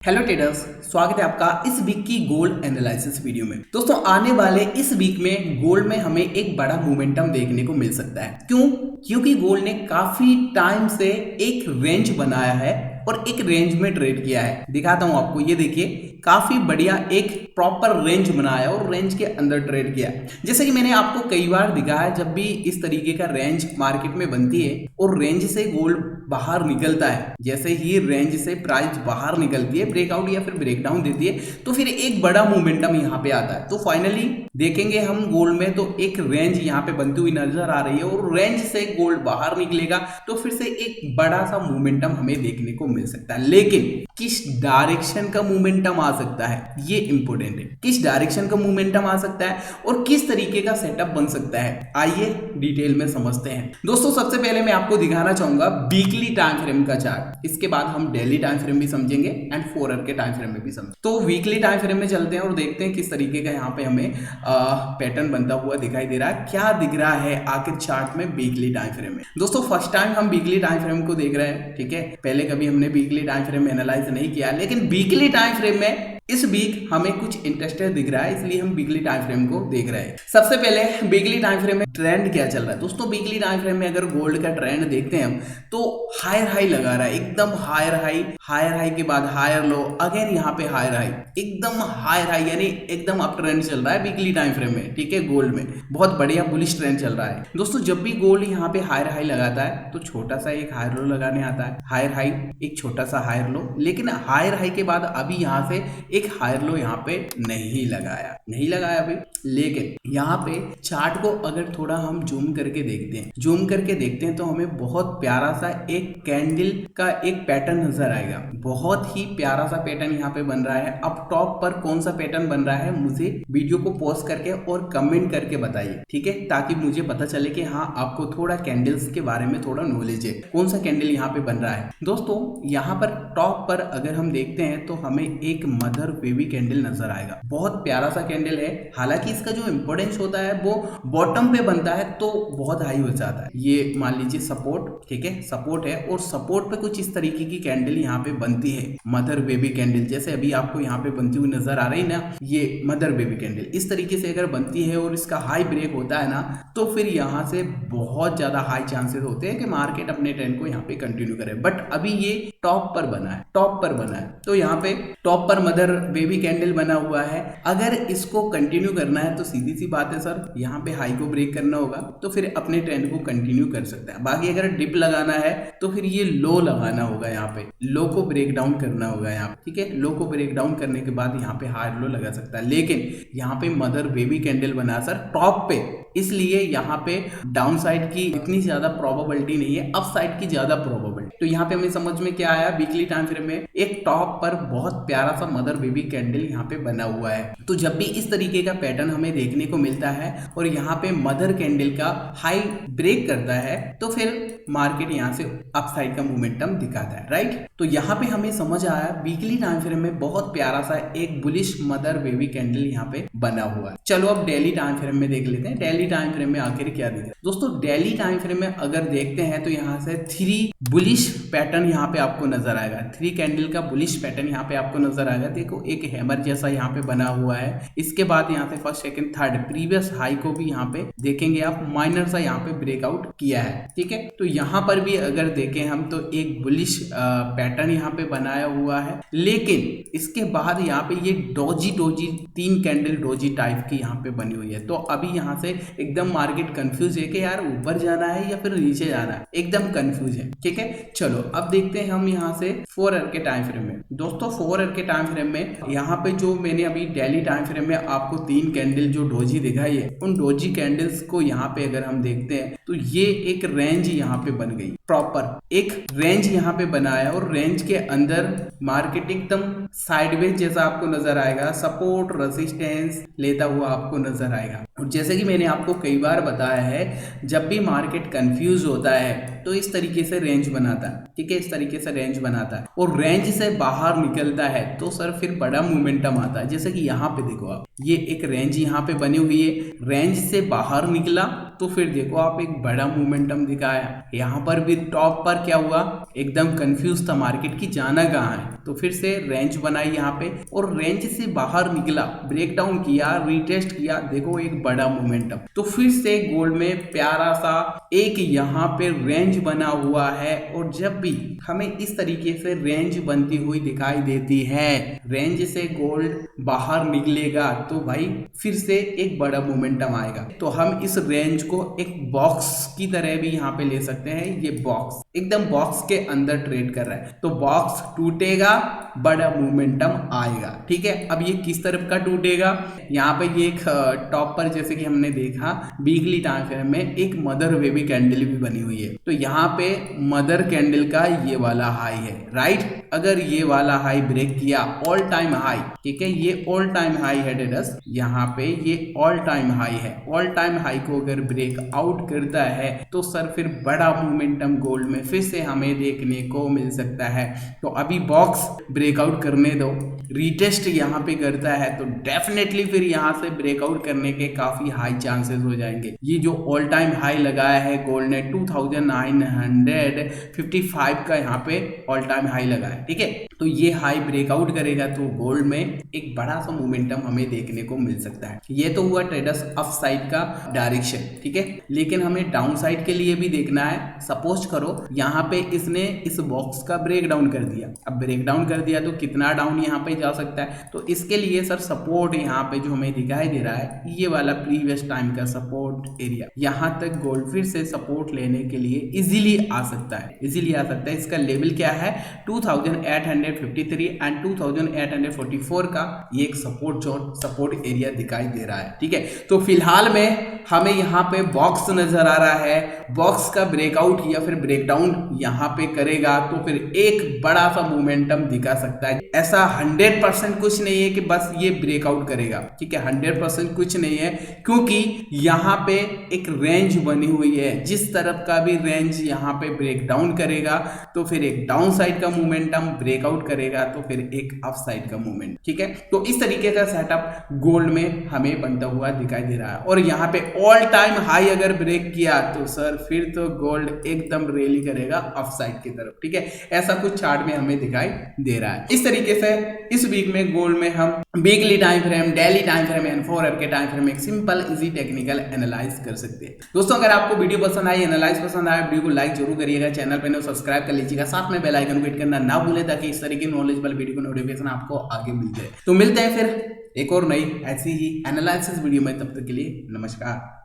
Hello traders, स्वागत है आपका इस वीक की गोल्ड एनालिसिस वीडियो में। दोस्तों, आने वाले इस वीक में गोल्ड में हमें एक बड़ा मोमेंटम देखने को मिल सकता है। क्यों? क्योंकि गोल्ड ने काफी टाइम से एक रेंज बनाया है और एक रेंज में ट्रेड किया है। दिखाता हूं आपको, ये देखिए, काफी बढ़िया एक प्रॉपर रेंज बनाया और रेंज के अंदर ट्रेड किया। जैसे कि मैंने आपको कई बार दिखाया, जब भी इस तरीके का रेंज मार्केट में बनती है और रेंज से गोल्ड बाहर निकलता है, जैसे ही रेंज से प्राइस बाहर निकलती है, ब्रेकआउट या फिर ब्रेकडाउन देती है, तो फिर एक बड़ा मोमेंटम यहाँ पे आता है। तो फाइनली देखेंगे हम गोल्ड में, तो एक रेंज यहाँ पे बनती हुई नजर आ रही है और रेंज से गोल्ड बाहर निकलेगा तो फिर से एक बड़ा सा मोमेंटम हमें देखने को मिल सकता है। लेकिन किस डायरेक्शन का मोमेंटम आ सकता है, ये इंपॉर्टेंट है। किस डायरेक्शन का मोमेंटम आ सकता है और किस तरीके का सेटअप बन सकता है, आइए डिटेल में समझते हैं। दोस्तों, सबसे पहले मैं आपको दिखाना चाहूंगा वीकली टाइम फ्रेम का चार्ट। इसके बाद हम डेली टाइम फ्रेम भी समझेंगे एंड 4 आवर के टाइम फ्रेम में भी समझेंगे। तो वीकली टाइम फ्रेम में चलते हैं और देखते हैं किस तरीके का यहाँ पे हमें पैटर्न बनता हुआ दिखाई दे रहा है। क्या दिख रहा है आखिर चार्ट में वीकली टाइम फ्रेम में। दोस्तों, फर्स्ट टाइम हम वीकली टाइम फ्रेम को देख रहे हैं, ठीक है। पहले कभी हमने वीकली टाइम फ्रेम में एनालाइज नहीं किया, लेकिन वीकली टाइम फ्रेम में इस वीक हमें कुछ इंटरेस्टेड दिख रहा है, इसलिए हम वीकली टाइम फ्रेम को देख रहे हैं। सबसे पहले वीकली टाइम फ्रेम में ट्रेंड क्या चल रहा है। दोस्तों, वीकली टाइम फ्रेम में अगर गोल्ड का ट्रेंड देखते हैं हम, तो हायर हाई लगा रहा है, एकदम हायर हाई के बाद हायर लो, अगेन यहाँ पे हायर हाई, एकदम हायर हाई, यानी एकदम अप ट्रेंड चल रहा है वीकली टाइम फ्रेम में, ठीक है। गोल्ड में बहुत बढ़िया बुलिश ट्रेंड चल रहा है। दोस्तों, जब भी गोल्ड यहाँ पे हायर हाई लगाता है तो छोटा सा एक हायर लो लगाने आता है, हायर हाई, एक छोटा सा हायर लो, लेकिन हायर हाई के बाद अभी यहाँ से एक हायर लो यहाँ पे नहीं लगाया अभी। लेकिन यहाँ पे चार्ट को अगर थोड़ा हम जूम करके देखते हैं तो हमें बहुत प्यारा सा एक कैंडल का एक पैटर्न नजर आएगा। बहुत ही प्यारा सा पैटर्न यहाँ पे बन रहा है। अब टॉप पर कौन सा पैटर्न बन रहा है, मुझे वीडियो को पॉज करके और कमेंट करके बताइए, ठीक है, ताकि मुझे पता चले कि हाँ, आपको थोड़ा कैंडल्स के बारे में थोड़ा नॉलेज है। कौन सा कैंडल यहाँ पे बन रहा है। दोस्तों, यहाँ पर टॉप पर अगर हम देखते हैं तो हमें एक मदर बेबी कैंडल नजर आएगा। बहुत प्यारा सा कैंडल है। हालांकि इसका जो इंपॉर्टेंस होता है वो बॉटम पे बनता है तो बहुत हाई हो जाता है। ये मान लीजिए सपोर्ट, ठीक है, सपोर्ट है और सपोर्ट पे कुछ इस तरीके की कैंडल यहाँ पे बनती है, मदर बेबी कैंडल। जैसे अभी आपको यहाँ पे बनती हुई नजर आ रही ना, ये मदर बेबी कैंडल इस तरीके से अगर बनती है और इसका हाई ब्रेक होता है ना, तो फिर यहाँ से बहुत ज्यादा हाई चांसेस होते हैं कि मार्केट अपने ट्रेंड को यहाँ पे कंटिन्यू करे। बट अभी ये टॉप पर बना है, तो यहाँ पे टॉप पर मदर बेबी कैंडल बना हुआ है। अगर इसको कंटिन्यू करना है तो सीधी सी बात है सर, यहाँ पे हाई को ब्रेक करना होगा, तो फिर अपने ट्रेंड को कंटिन्यू कर सकता है। बाकी अगर डिप लगाना है तो फिर ये लो लगाना होगा, यहाँ पे लो को ब्रेक डाउन करना होगा यहाँ पे, ठीक है। लो को ब्रेक डाउन करने के बाद यहाँ पे हार्ड लो लगा सकता है। लेकिन यहाँ पे मदर बेबी कैंडल बना सर टॉप पे, इसलिए यहाँ पे डाउन साइड की इतनी ज्यादा प्रोबेबिलिटी नहीं है, अप साइड की ज्यादा प्रोबेबिलिटी। तो यहाँ पे हमें समझ में क्या आया, वीकली टाइम फ्रेम में एक टॉप पर बहुत प्यारा सा मदर बेबी कैंडल यहाँ पे बना हुआ है। तो जब भी इस तरीके का पैटर्न हमें देखने को मिलता है और यहाँ पे मदर कैंडल का हाई ब्रेक करता है, तो फिर मार्केट यहाँ से अपसाइड का मोमेंटम दिखाता है, राइट। तो यहाँ पे हमें समझ आया वीकली टाइम फ्रेम में बहुत प्यारा सा एक बुलिश मदर बेबी कैंडल यहाँ पे बना हुआ है। चलो अब डेली टाइम फ्रेम में देख लेते हैं, डेली टाइम फ्रेम में आखिर क्या दिख रहा है। दोस्तों, डेली टाइम फ्रेम में अगर देखते हैं तो यहाँ से 3 बुलिश पैटर्न यहाँ पे आपको नजर आएगा। 3 कैंडल का बुलिश पैटर्न यहाँ पे आपको नजर आएगा। देखो, एक हैमर जैसा यहाँ पे बना हुआ है। इसके बाद यहाँ से first, second, third previous high को भी यहाँ पे देखेंगे आप, माइनर सा यहाँ पे ब्रेकआउट किया है, ठीक है। तो यहाँ पर भी अगर देखें हम तो एक बुलिश पैटर्न यहाँ पे बनाया हुआ है। लेकिन इसके बाद यहाँ पे ये डोजी 3 कैंडल डोजी टाइप की यहाँ पे बनी हुई है। तो अभी यहाँ से एकदम मार्केट कंफ्यूज है कि यार ऊपर जाना है या फिर नीचे जाना है, एकदम कंफ्यूज है, ठीक है। चलो अब देखते हैं हम यहाँ से 4 आवर के टाइम फ्रेम में। दोस्तों, 4 आवर के टाइम फ्रेम में यहाँ पे जो मैंने अभी डेली टाइम फ्रेम में आपको 3 कैंडल जो डोजी दिखाई है, उन डोजी कैंडल्स को यहाँ पे अगर हम देखते हैं तो ये एक रेंज यहाँ पे बन गई, प्रॉपर एक रेंज यहाँ पे बनाया और रेंज के अंदर मार्केट एकदम साइडवेज जैसा आपको नजर आएगा, सपोर्ट रेजिस्टेंस लेता हुआ आपको नजर आएगा। और जैसे कि मैंने आपको कई बार बताया है, जब भी मार्केट कंफ्यूज होता है तो इस तरीके से रेंज बनाता है, ठीक है, इस तरीके से रेंज बनाता है और रेंज से बाहर निकलता है तो सर फिर बड़ा मोमेंटम आता है। जैसे कि यहाँ पे देखो आप, ये एक रेंज यहाँ पे बनी हुई है, रेंज से बाहर निकला तो फिर देखो आप एक बड़ा मोमेंटम दिखाया। यहाँ पर भी टॉप पर क्या हुआ, एकदम कंफ्यूज था मार्केट की जाना कहाँ है, तो फिर से रेंज बनाई यहाँ पे और रेंज से बाहर निकला, ब्रेकडाउन किया, रीटेस्ट किया, देखो एक बड़ा मोमेंटम। तो फिर से गोल्ड में प्यारा सा एक यहाँ पे रेंज बना हुआ है और जब भी हमें इस तरीके से रेंज बनती हुई दिखाई देती है, रेंज से गोल्ड बाहर निकलेगा तो भाई फिर से एक बड़ा मोमेंटम आएगा। तो हम इस रेंज को एक बॉक्स की तरह भी यहाँ पे ले सकते हैं। ये बॉक्स एकदम बॉक्स के अंदर ट्रेड कर रहा है, तो बॉक्स टूटेगा, बड़ा मोमेंटम आएगा। ठीक है, अब ये किस तरफ का टूटेगा, यहाँ पे ये एक टॉप पर जैसे कि हमने देखा वीकली टाइम फ्रेम में एक मदर वेवी कैंडल भी बनी हुई है, तो यहाँ पे मदर कैंडल का ये वाला हाई है, राइट। अगर ये वाला हाई ब्रेक किया, ऑल टाइम हाई, ठीक है, ये ऑल टाइम हाई है डेडस, यहाँ पे ये ऑल टाइम हाई है, ऑल टाइम हाई को अगर ब्रेक आउट करता है तो सर फिर बड़ा मोमेंटम गोल्ड में फिर से हमें देखने को मिल सकता है। तो अभी बॉक्स ब्रेकआउट करने दो, रीटेस्ट यहाँ पे करता है तो डेफिनेटली फिर यहाँ से ब्रेकआउट करने के काफी हाई चांसेस हो जाएंगे। ये जो ऑल टाइम हाई लगाया है गोल्ड ने 2955 का यहाँ पे ऑल टाइम हाई लगा है, ठीक है, तो ये हाई ब्रेकआउट करेगा तो गोल्ड में एक बड़ा सा मोमेंटम हमें देखने को मिल सकता है। ये तो हुआ ट्रेडर्स अप साइड का डायरेक्शन, ठीक है, लेकिन हमें डाउन साइड के लिए भी देखना है। सपोज करो यहाँ पे इसने इस बॉक्स का ब्रेक डाउन कर दिया, अब ब्रेक डाउन कर दिया तो कितना डाउन यहाँ पे जा सकता है, तो इसके लिए सर सपोर्ट यहाँ पे जो हमें दिखाई दे रहा है ये वाला प्रीवियस टाइम का सपोर्ट एरिया, यहाँ तक गोल्ड फिर से सपोर्ट लेने के लिए इजीली आ सकता है, इजीली आ सकता है। इसका लेवल क्या है 2853 एंड 2844 का ये एक सपोर्ट जोन, सपोर्ट एरिया दिखाई दे रहा है, ठीक है। तो फिलहाल में हमें यहाँ पे बॉक्स नजर आ रहा है, बॉक्स का ब्रेकआउट या फिर ब्रेकडाउन यहाँ पे करेगा तो फिर एक बड़ा सा मोमेंटम दिखा सकता है। ऐसा 100% कुछ नहीं है कि बस ये ब्रेकआउट करेगा, ठीक है, 100% कुछ नहीं है, क्योंकि यहाँ पे एक रेंज बनी हुई है, जिस तरफ का भी रेंज यहाँ पे ब्रेकडाउन करेगा तो फिर एक डाउन साइड का मोमेंटम, ब्रेकआउट करेगा तो फिर एक अप साइड का मूवमेंट, ठीक है। तो इस तरीके का सेटअप गोल्ड में हमें बनता हुआ दिखाई दे रहा है और यहाँ पे ऑल टाइम हाई अगर ब्रेक किया तो सर फिर तो गोल्ड एकदम रैली करेगा अप साइड की तरफ, ठीक है, ऐसा कुछ चार्ट में हमें दिखाई दे रहा है। इस तरीके से इस वीक में गोल्ड में हम weekly time frame, daily time frame and 4 hour के टाइम फ्रेम एक सिंपल इजी टेक्निकल एनालाइज कर सकते हैं। दोस्तों अगर आपको वीडियो पसंद आई, एनालाइज पसंद आया, वीडियो को लाइक जरूर करिएगा, चैनल पे सब्सक्राइब कर लीजिएगा, साथ में बेल आइकन को हिट करना ना भूलें ताकि इस तरह की नॉलेजेबल वीडियो को नोटिफिकेशन आपको आगे मिल जाए। तो मिलते हैं फिर एक और नई ऐसी ही एनालिसिस वीडियो में, तब तक के लिए नमस्कार।